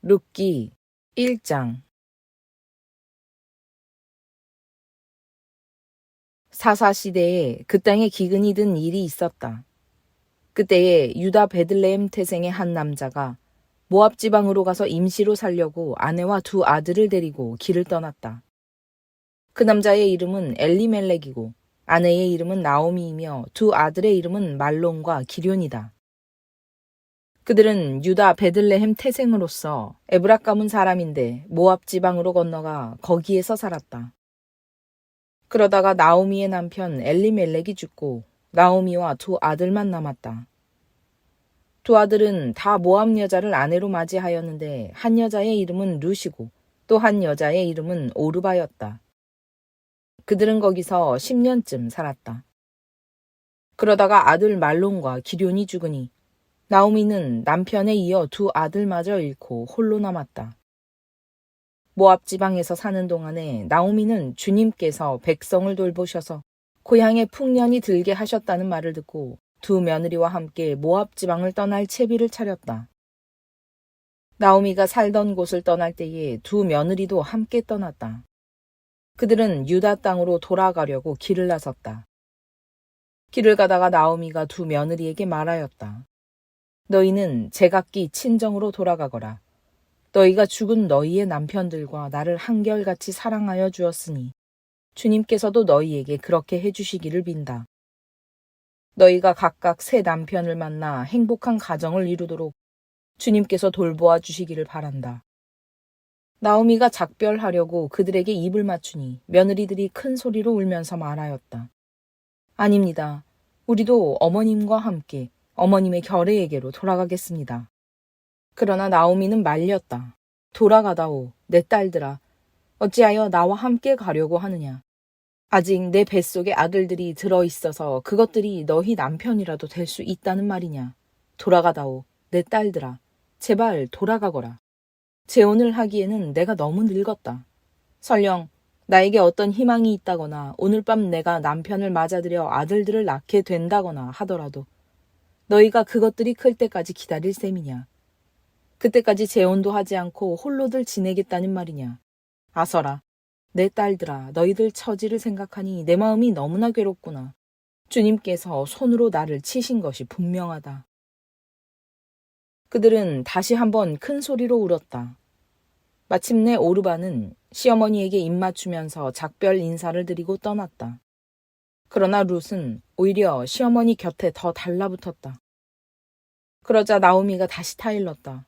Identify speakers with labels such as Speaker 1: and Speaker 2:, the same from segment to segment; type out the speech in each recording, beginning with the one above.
Speaker 1: 룻기 1장. 사사시대에 그 땅에 기근이 든 일이 있었다. 그때에 유다 베들레헴 태생의 한 남자가 모압 지방으로 가서 임시로 살려고 아내와 두 아들을 데리고 길을 떠났다. 그 남자의 이름은 엘리멜렉이고 아내의 이름은 나오미이며 두 아들의 이름은 말론과 기럨이다. 그들은 유다 베들레헴 태생으로서 에브라 가문 사람인데 모압 지방으로 건너가 거기에서 살았다. 그러다가 나오미의 남편 엘리멜렉이 죽고 나오미와 두 아들만 남았다. 두 아들은 다 모압 여자를 아내로 맞이하였는데 한 여자의 이름은 룻이고 또 한 여자의 이름은 오르바였다. 그들은 거기서 10년쯤 살았다. 그러다가 아들 말론과 기럨이 죽으니 나오미는 남편에 이어 두 아들마저 잃고 홀로 남았다. 모압 지방에서 사는 동안에 나오미는 주님께서 백성을 돌보셔서 고향에 풍년이 들게 하셨다는 말을 듣고 두 며느리와 함께 모압 지방을 떠날 채비를 차렸다. 나오미가 살던 곳을 떠날 때에 두 며느리도 함께 떠났다. 그들은 유다 땅으로 돌아가려고 길을 나섰다. 길을 가다가 나오미가 두 며느리에게 말하였다. 너희는 제각기 친정으로 돌아가거라. 너희가 죽은 너희의 남편들과 나를 한결같이 사랑하여 주었으니 주님께서도 너희에게 그렇게 해주시기를 빈다. 너희가 각각 새 남편을 만나 행복한 가정을 이루도록 주님께서 돌보아 주시기를 바란다. 나오미가 작별하려고 그들에게 입을 맞추니 며느리들이 큰 소리로 울면서 말하였다. 아닙니다. 우리도 어머님과 함께 어머님의 결례에게로 돌아가겠습니다. 그러나 나오미는 말렸다. 돌아가다오, 내 딸들아. 어찌하여 나와 함께 가려고 하느냐. 아직 내 뱃속에 아들들이 들어있어서 그것들이 너희 남편이라도 될 수 있다는 말이냐. 돌아가다오, 내 딸들아. 제발 돌아가거라. 재혼을 하기에는 내가 너무 늙었다. 설령 나에게 어떤 희망이 있다거나 오늘 밤 내가 남편을 맞아들여 아들들을 낳게 된다거나 하더라도 너희가 그것들이 클 때까지 기다릴 셈이냐. 그때까지 재혼도 하지 않고 홀로들 지내겠다는 말이냐. 아서라, 내 딸들아, 너희들 처지를 생각하니 내 마음이 너무나 괴롭구나. 주님께서 손으로 나를 치신 것이 분명하다. 그들은 다시 한번 큰 소리로 울었다. 마침내 오르바는 시어머니에게 입맞추면서 작별 인사를 드리고 떠났다. 그러나 룻은 오히려 시어머니 곁에 더 달라붙었다. 그러자 나오미가 다시 타일렀다.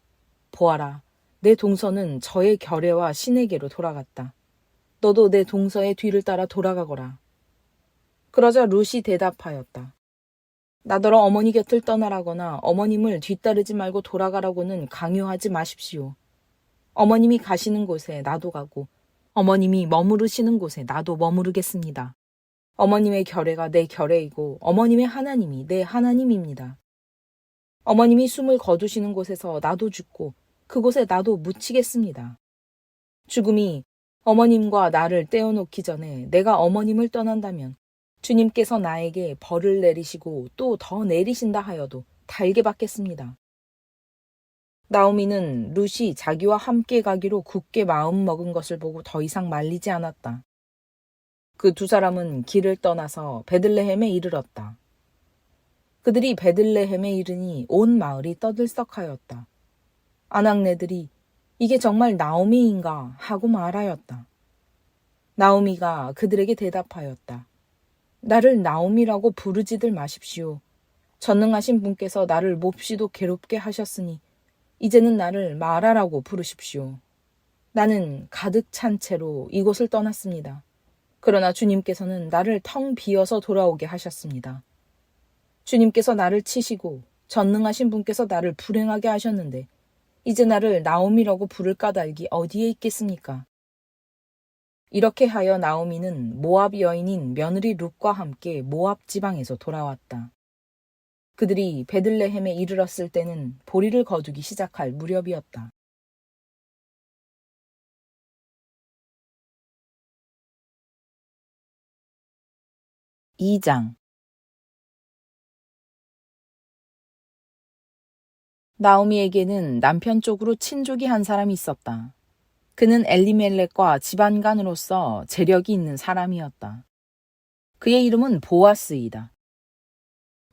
Speaker 1: 보아라, 내 동서는 저의 결례와 신에게로 돌아갔다. 너도 내 동서의 뒤를 따라 돌아가거라. 그러자 룻이 대답하였다. 나더러 어머니 곁을 떠나라거나 어머님을 뒤따르지 말고 돌아가라고는 강요하지 마십시오. 어머님이 가시는 곳에 나도 가고 어머님이 머무르시는 곳에 나도 머무르겠습니다. 어머님의 결례가 내 결례이고 어머님의 하나님이 내 하나님입니다. 어머님이 숨을 거두시는 곳에서 나도 죽고 그곳에 나도 묻히겠습니다. 죽음이 어머님과 나를 떼어놓기 전에 내가 어머님을 떠난다면 주님께서 나에게 벌을 내리시고 또 더 내리신다 하여도 달게 받겠습니다. 나오미는 룻이 자기와 함께 가기로 굳게 마음 먹은 것을 보고 더 이상 말리지 않았다. 그 두 사람은 길을 떠나서 베들레헴에 이르렀다. 그들이 베들레헴에 이르니 온 마을이 떠들썩하였다. 아낙네들이 이게 정말 나오미인가 하고 말하였다. 나오미가 그들에게 대답하였다. 나를 나오미라고 부르지들 마십시오. 전능하신 분께서 나를 몹시도 괴롭게 하셨으니 이제는 나를 마라라고 부르십시오. 나는 가득 찬 채로 이곳을 떠났습니다. 그러나 주님께서는 나를 텅 비어서 돌아오게 하셨습니다. 주님께서 나를 치시고 전능하신 분께서 나를 불행하게 하셨는데 이제 나를 나오미라고 부를 까닭이 어디에 있겠습니까? 이렇게 하여 나오미는 모압 여인인 며느리 룻과 함께 모압 지방에서 돌아왔다. 그들이 베들레헴에 이르렀을 때는 보리를 거두기 시작할 무렵이었다. 2장. 나오미에게는 남편 쪽으로 친족이 한 사람이 있었다. 그는 엘리멜렉과 집안간으로서 재력이 있는 사람이었다. 그의 이름은 보아스이다.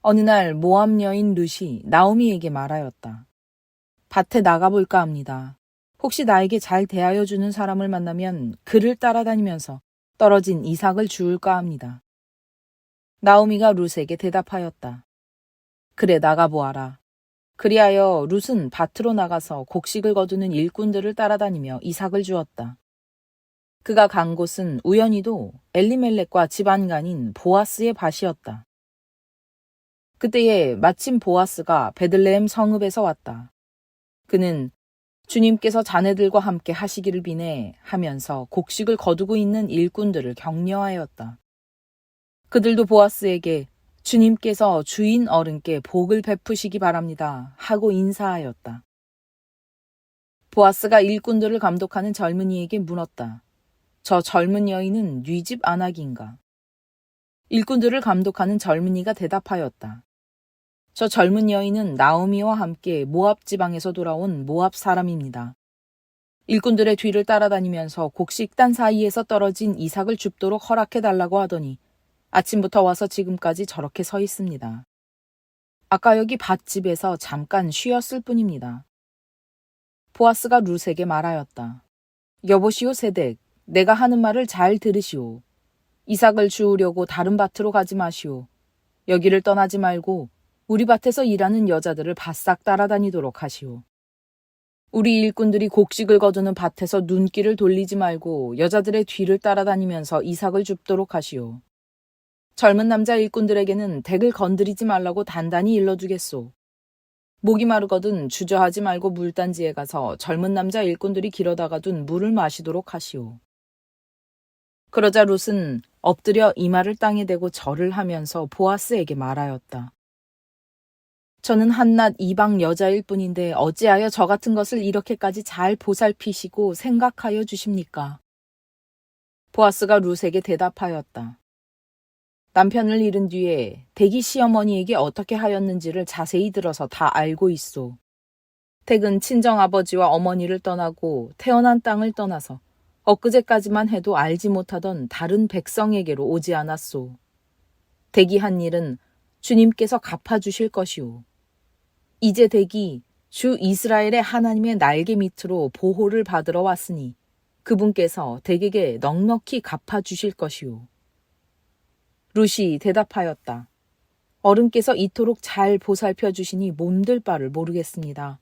Speaker 1: 어느 날 모압 여인 룻이 나오미에게 말하였다. 밭에 나가볼까 합니다. 혹시 나에게 잘 대하여 주는 사람을 만나면 그를 따라다니면서 떨어진 이삭을 주울까 합니다. 나오미가 룻에게 대답하였다. 그래, 나가보아라. 그리하여 룻은 밭으로 나가서 곡식을 거두는 일꾼들을 따라다니며 이삭을 주었다. 그가 간 곳은 우연히도 엘리멜렉과 집안간인 보아스의 밭이었다. 그때에 마침 보아스가 베들레헴 성읍에서 왔다. 그는 주님께서 자네들과 함께 하시기를 비네 하면서 곡식을 거두고 있는 일꾼들을 격려하였다. 그들도 보아스에게 주님께서 주인 어른께 복을 베푸시기 바랍니다 하고 인사하였다. 보아스가 일꾼들을 감독하는 젊은이에게 물었다. 저 젊은 여인은 네 집 아낙인가? 일꾼들을 감독하는 젊은이가 대답하였다. 저 젊은 여인은 나오미와 함께 모압 지방에서 돌아온 모압 사람입니다. 일꾼들의 뒤를 따라다니면서 곡식단 사이에서 떨어진 이삭을 줍도록 허락해달라고 하더니 아침부터 와서 지금까지 저렇게 서 있습니다. 아까 여기 밭집에서 잠깐 쉬었을 뿐입니다. 보아스가 룻에게 말하였다. 여보시오 세덱, 내가 하는 말을 잘 들으시오. 이삭을 주우려고 다른 밭으로 가지 마시오. 여기를 떠나지 말고 우리 밭에서 일하는 여자들을 바싹 따라다니도록 하시오. 우리 일꾼들이 곡식을 거두는 밭에서 눈길을 돌리지 말고 여자들의 뒤를 따라다니면서 이삭을 줍도록 하시오. 젊은 남자 일꾼들에게는 덱을 건드리지 말라고 단단히 일러주겠소. 목이 마르거든 주저하지 말고 물단지에 가서 젊은 남자 일꾼들이 길어다가 둔 물을 마시도록 하시오. 그러자 룻은 엎드려 이마를 땅에 대고 절을 하면서 보아스에게 말하였다. 저는 한낱 이방 여자일 뿐인데 어찌하여 저 같은 것을 이렇게까지 잘 보살피시고 생각하여 주십니까? 보아스가 룻에게 대답하였다. 남편을 잃은 뒤에 덱이 시어머니에게 어떻게 하였는지를 자세히 들어서 다 알고 있소. 덱은 친정아버지와 어머니를 떠나고 태어난 땅을 떠나서 엊그제까지만 해도 알지 못하던 다른 백성에게로 오지 않았소. 덱이 한 일은 주님께서 갚아주실 것이오. 이제 덱이 주 이스라엘의 하나님의 날개 밑으로 보호를 받으러 왔으니 그분께서 덱에게 넉넉히 갚아주실 것이오. 룻이 대답하였다. 어른께서 이토록 잘 보살펴 주시니 몸둘 바를 모르겠습니다.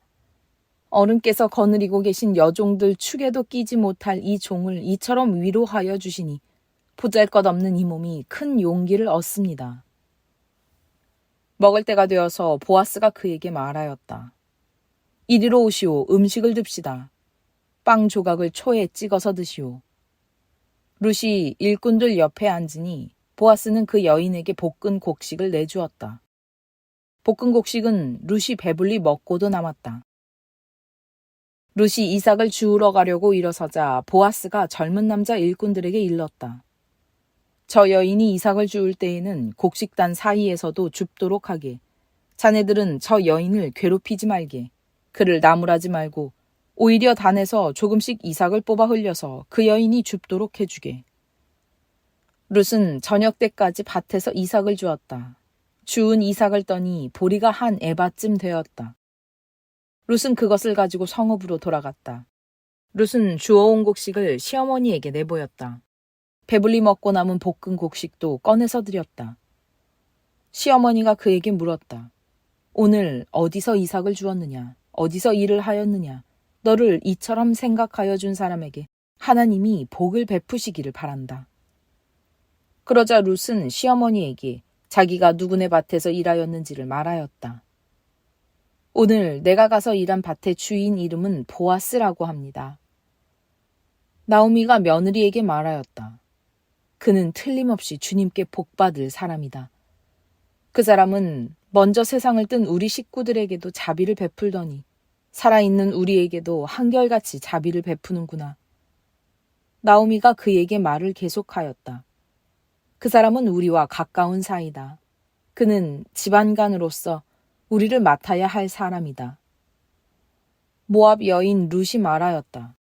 Speaker 1: 어른께서 거느리고 계신 여종들 축에도 끼지 못할 이 종을 이처럼 위로하여 주시니 보잘것없는 이 몸이 큰 용기를 얻습니다. 먹을 때가 되어서 보아스가 그에게 말하였다. 이리로 오시오. 음식을 듭시다. 빵 조각을 초에 찍어서 드시오. 룻이 일꾼들 옆에 앉으니 보아스는 그 여인에게 볶은 곡식을 내주었다. 볶은 곡식은 룻이 배불리 먹고도 남았다. 룻이 이삭을 주우러 가려고 일어서자 보아스가 젊은 남자 일꾼들에게 일렀다. 저 여인이 이삭을 주울 때에는 곡식단 사이에서도 줍도록 하게. 자네들은 저 여인을 괴롭히지 말게. 그를 나무라지 말고 오히려 단에서 조금씩 이삭을 뽑아 흘려서 그 여인이 줍도록 해주게. 룻은 저녁 때까지 밭에서 이삭을 주었다. 주운 이삭을 떠니 보리가 한 에바쯤 되었다. 룻은 그것을 가지고 성읍으로 돌아갔다. 룻은 주워온 곡식을 시어머니에게 내보였다. 배불리 먹고 남은 볶은 곡식도 꺼내서 드렸다. 시어머니가 그에게 물었다. 오늘 어디서 이삭을 주었느냐? 어디서 일을 하였느냐? 너를 이처럼 생각하여 준 사람에게 하나님이 복을 베푸시기를 바란다. 그러자 룻은 시어머니에게 자기가 누구네 밭에서 일하였는지를 말하였다. 오늘 내가 가서 일한 밭의 주인 이름은 보아스라고 합니다. 나오미가 며느리에게 말하였다. 그는 틀림없이 주님께 복받을 사람이다. 그 사람은 먼저 세상을 뜬 우리 식구들에게도 자비를 베풀더니 살아있는 우리에게도 한결같이 자비를 베푸는구나. 나오미가 그에게 말을 계속하였다. 그 사람은 우리와 가까운 사이다. 그는 집안간으로서 우리를 맡아야 할 사람이다. 모압 여인 룻이 말하였다.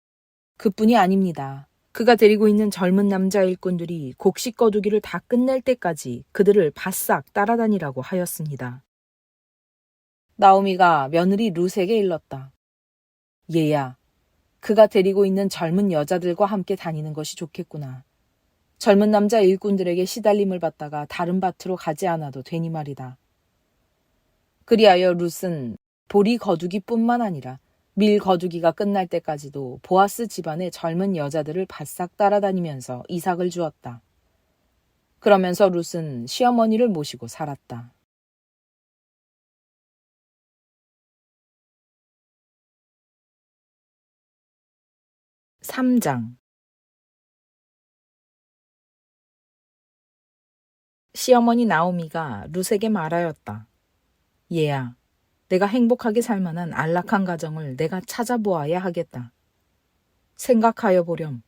Speaker 1: 그뿐이 아닙니다. 그가 데리고 있는 젊은 남자 일꾼들이 곡식 거두기를 다 끝낼 때까지 그들을 바싹 따라다니라고 하였습니다. 나오미가 며느리 룻에게 일렀다. 얘야, 그가 데리고 있는 젊은 여자들과 함께 다니는 것이 좋겠구나. 젊은 남자 일꾼들에게 시달림을 받다가 다른 밭으로 가지 않아도 되니 말이다. 그리하여 룻은 보리 거두기뿐만 아니라 밀 거두기가 끝날 때까지도 보아스 집안의 젊은 여자들을 바싹 따라다니면서 이삭을 주었다. 그러면서 룻은 시어머니를 모시고 살았다. 3장. 시어머니 나오미가 룻에게 말하였다. 얘야, 내가 행복하게 살 만한 안락한 가정을 내가 찾아보아야 하겠다. 생각하여 보렴.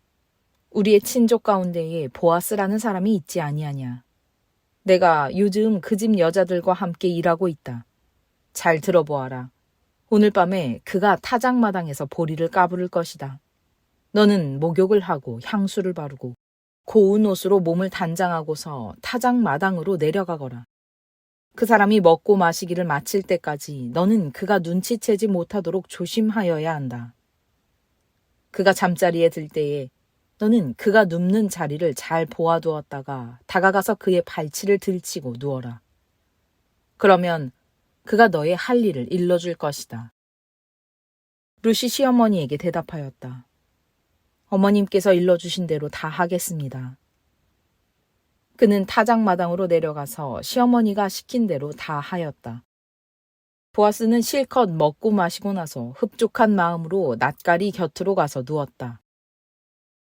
Speaker 1: 우리의 친족 가운데에 보아스라는 사람이 있지 아니하냐. 내가 요즘 그 집 여자들과 함께 일하고 있다. 잘 들어보아라. 오늘 밤에 그가 타작마당에서 보리를 까부를 것이다. 너는 목욕을 하고 향수를 바르고 고운 옷으로 몸을 단장하고서 타작마당으로 내려가거라. 그 사람이 먹고 마시기를 마칠 때까지 너는 그가 눈치채지 못하도록 조심하여야 한다. 그가 잠자리에 들 때에 너는 그가 눕는 자리를 잘 보아두었다가 다가가서 그의 발치를 들치고 누워라. 그러면 그가 너의 할 일을 일러줄 것이다. 룻이 시어머니에게 대답하였다. 어머님께서 일러주신 대로 다 하겠습니다. 그는 타작마당으로 내려가서 시어머니가 시킨 대로 다 하였다. 보아스는 실컷 먹고 마시고 나서 흡족한 마음으로 낫가리 곁으로 가서 누웠다.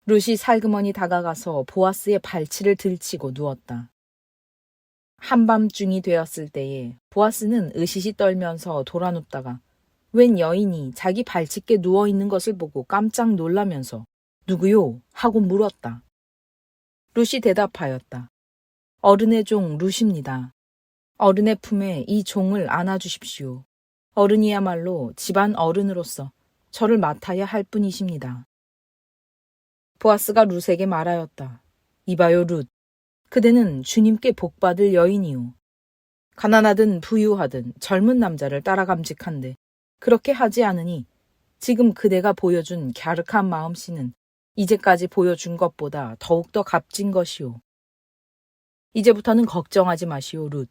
Speaker 1: 룻이 살그머니 다가가서 보아스의 발치를 들치고 누웠다. 한밤중이 되었을 때에 보아스는 으시시 떨면서 돌아눕다가 웬 여인이 자기 발치께 누워있는 것을 보고 깜짝 놀라면서 누구요? 하고 물었다. 룻이 대답하였다. 어른의 종 룻입니다. 어른의 품에 이 종을 안아주십시오. 어른이야말로 집안 어른으로서 저를 맡아야 할 뿐이십니다. 보아스가 룻에게 말하였다. 이봐요 룻. 그대는 주님께 복받을 여인이요. 가난하든 부유하든 젊은 남자를 따라감직한데 그렇게 하지 않으니 지금 그대가 보여준 갸륵한 마음씨는 이제까지 보여준 것보다 더욱더 값진 것이오. 이제부터는 걱정하지 마시오 룻.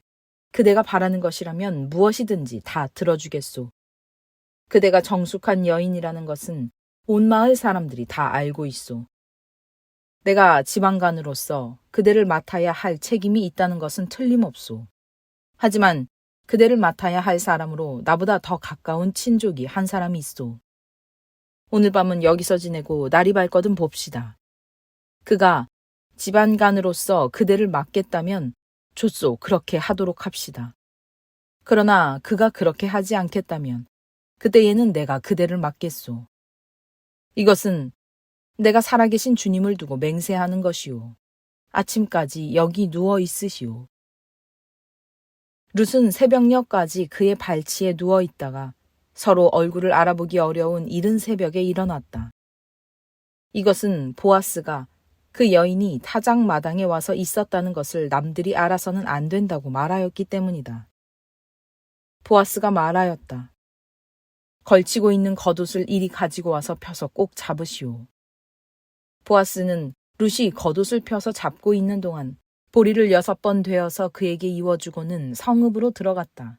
Speaker 1: 그대가 바라는 것이라면 무엇이든지 다 들어주겠소. 그대가 정숙한 여인이라는 것은 온 마을 사람들이 다 알고 있소. 내가 지방간으로서 그대를 맡아야 할 책임이 있다는 것은 틀림없소. 하지만 그대를 맡아야 할 사람으로 나보다 더 가까운 친족이 한 사람이 있소. 오늘 밤은 여기서 지내고 날이 밝거든 봅시다. 그가 집안간으로서 그대를 맡겠다면 좋소 그렇게 하도록 합시다. 그러나 그가 그렇게 하지 않겠다면 그때에는 내가 그대를 맡겠소. 이것은 내가 살아계신 주님을 두고 맹세하는 것이오. 아침까지 여기 누워 있으시오. 룻은 새벽녘까지 그의 발치에 누워 있다가 서로 얼굴을 알아보기 어려운 이른 새벽에 일어났다. 이것은 보아스가 그 여인이 타작마당에 와서 있었다는 것을 남들이 알아서는 안 된다고 말하였기 때문이다. 보아스가 말하였다. 걸치고 있는 겉옷을 이리 가지고 와서 펴서 꼭 잡으시오. 보아스는 룻이 겉옷을 펴서 잡고 있는 동안 보리를 6번 되어서 그에게 이워주고는 성읍으로 들어갔다.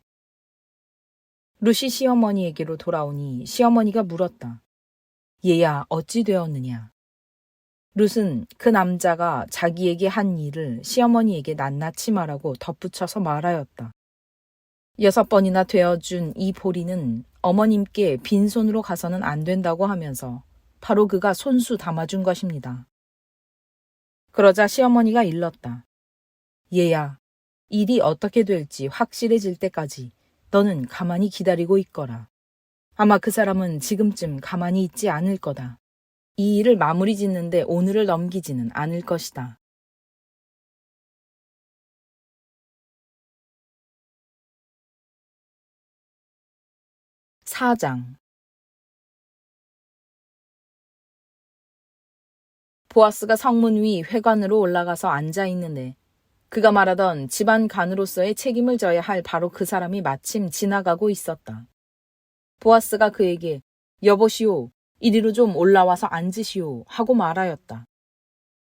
Speaker 1: 룻이 시어머니에게로 돌아오니 시어머니가 물었다. 얘야 어찌 되었느냐. 룻은 그 남자가 자기에게 한 일을 시어머니에게 낱낱이 말하고 덧붙여서 말하였다. 6번이나 되어준 이 보리는 어머님께 빈손으로 가서는 안 된다고 하면서 바로 그가 손수 담아준 것입니다. 그러자 시어머니가 일렀다. 얘야, 일이 어떻게 될지 확실해질 때까지 너는 가만히 기다리고 있거라. 아마 그 사람은 지금쯤 가만히 있지 않을 거다. 이 일을 마무리 짓는데 오늘을 넘기지는 않을 것이다. 4장. 보아스가 성문 위 회관으로 올라가서 앉아 있는데 그가 말하던 집안 간으로서의 책임을 져야 할 바로 그 사람이 마침 지나가고 있었다. 보아스가 그에게 여보시오, 이리로 좀 올라와서 앉으시오 하고 말하였다.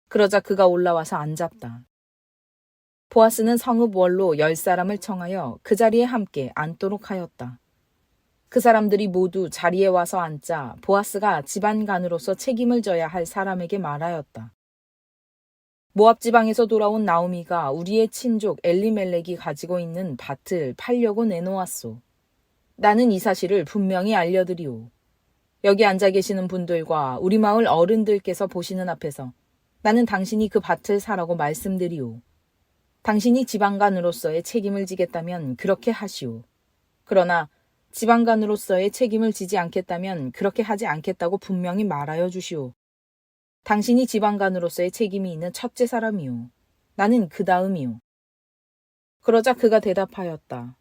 Speaker 1: 그러자 그가 올라와서 앉았다. 보아스는 성읍 원로 10사람을 청하여 그 자리에 함께 앉도록 하였다. 그 사람들이 모두 자리에 와서 앉자 보아스가 집안간으로서 책임을 져야 할 사람에게 말하였다. 모압 지방에서 돌아온 나오미가 우리의 친족 엘리멜렉이 가지고 있는 밭을 팔려고 내놓았소. 나는 이 사실을 분명히 알려드리오. 여기 앉아 계시는 분들과 우리 마을 어른들께서 보시는 앞에서 나는 당신이 그 밭을 사라고 말씀드리오. 당신이 지방간으로서의 책임을 지겠다면 그렇게 하시오. 그러나 지방간으로서의 책임을 지지 않겠다면 그렇게 하지 않겠다고 분명히 말하여 주시오. 당신이 지방간으로서의 책임이 있는 첫째 사람이오. 나는 그 다음이오. 그러자 그가 대답하였다.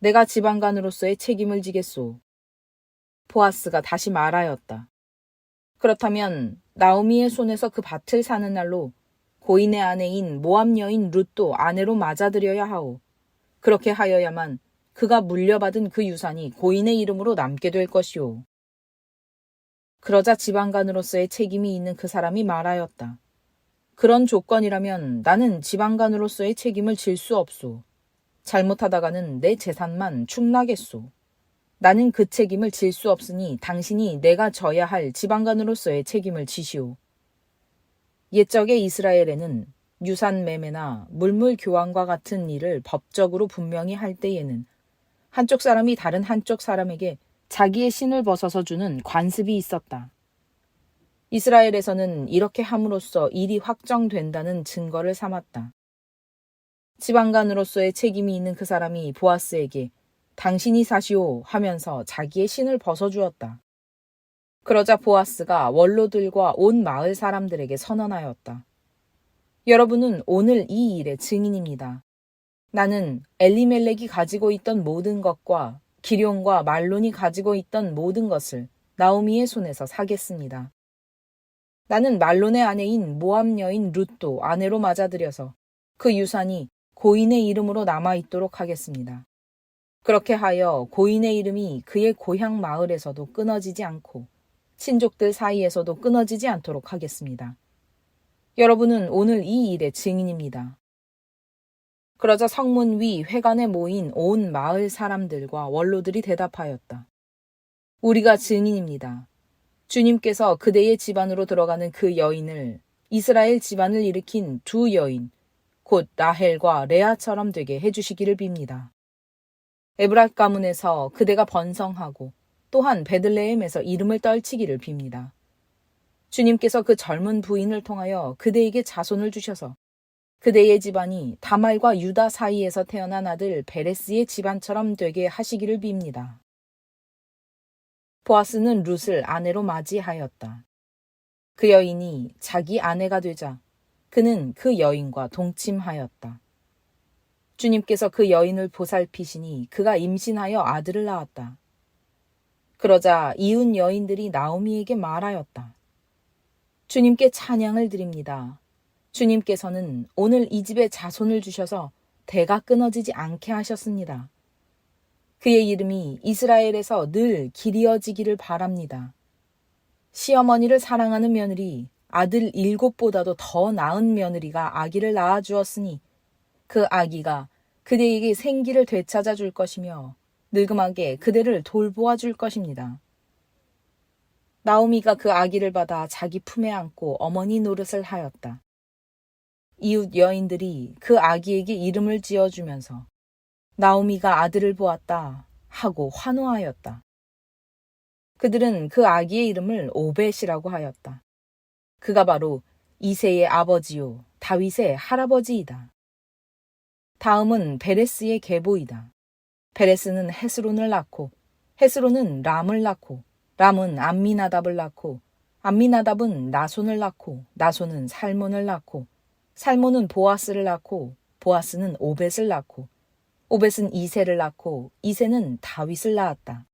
Speaker 1: 내가 지방간으로서의 책임을 지겠소. 보아스가 다시 말하였다. 그렇다면 나오미의 손에서 그 밭을 사는 날로 고인의 아내인 모압 여인 룻도 아내로 맞아들여야 하오. 그렇게 하여야만 그가 물려받은 그 유산이 고인의 이름으로 남게 될 것이오. 그러자 지방간으로서의 책임이 있는 그 사람이 말하였다. 그런 조건이라면 나는 지방간으로서의 책임을 질 수 없소. 잘못하다가는 내 재산만 축나겠소. 나는 그 책임을 질 수 없으니 당신이 내가 져야 할 지방간으로서의 책임을 지시오. 옛적의 이스라엘에는 유산 매매나 물물 교환과 같은 일을 법적으로 분명히 할 때에는 한쪽 사람이 다른 한쪽 사람에게 자기의 신을 벗어서 주는 관습이 있었다. 이스라엘에서는 이렇게 함으로써 일이 확정된다는 증거를 삼았다. 지방간으로서의 책임이 있는 그 사람이 보아스에게 당신이 사시오 하면서 자기의 신을 벗어주었다. 그러자 보아스가 원로들과 온 마을 사람들에게 선언하였다. 여러분은 오늘 이 일의 증인입니다. 나는 엘리멜렉이 가지고 있던 모든 것과 기럯과 말론이 가지고 있던 모든 것을 나오미의 손에서 사겠습니다. 나는 말론의 아내인 모압 여인 룻도 아내로 맞아들여서 그 유산이 고인의 이름으로 남아있도록 하겠습니다. 그렇게 하여 고인의 이름이 그의 고향 마을에서도 끊어지지 않고 친족들 사이에서도 끊어지지 않도록 하겠습니다. 여러분은 오늘 이 일의 증인입니다. 그러자 성문 위 회관에 모인 온 마을 사람들과 원로들이 대답하였다. 우리가 증인입니다. 주님께서 그대의 집안으로 들어가는 그 여인을 이스라엘 집안을 일으킨 두 여인, 곧 라헬과 레아처럼 되게 해주시기를 빕니다. 에브랏 가문에서 그대가 번성하고 또한 베들레헴에서 이름을 떨치기를 빕니다. 주님께서 그 젊은 부인을 통하여 그대에게 자손을 주셔서 그대의 집안이 다말과 유다 사이에서 태어난 아들 베레스의 집안처럼 되게 하시기를 빕니다. 보아스는 룻을 아내로 맞이하였다. 그 여인이 자기 아내가 되자 그는 그 여인과 동침하였다. 주님께서 그 여인을 보살피시니 그가 임신하여 아들을 낳았다. 그러자 이웃 여인들이 나오미에게 말하였다. 주님께 찬양을 드립니다. 주님께서는 오늘 이 집에 자손을 주셔서 대가 끊어지지 않게 하셨습니다. 그의 이름이 이스라엘에서 늘 길이어지기를 바랍니다. 시어머니를 사랑하는 며느리, 아들 7보다도 더 나은 며느리가 아기를 낳아주었으니 그 아기가 그대에게 생기를 되찾아 줄 것이며 늙음하게 그대를 돌보아 줄 것입니다. 나오미가 그 아기를 받아 자기 품에 안고 어머니 노릇을 하였다. 이웃 여인들이 그 아기에게 이름을 지어주면서 나오미가 아들을 보았다 하고 환호하였다. 그들은 그 아기의 이름을 오벳이라고 하였다. 그가 바로 이새의 아버지요 다윗의 할아버지이다. 다음은 베레스의 계보이다. 베레스는 헤스론을 낳고 헤스론은 람을 낳고 람은 암미나답을 낳고 암미나답은 나손을 낳고 나손은 살몬을 낳고 살몬은 보아스를 낳고 보아스는 오벳을 낳고 오벳은 이새를 낳고 이새는 다윗을 낳았다.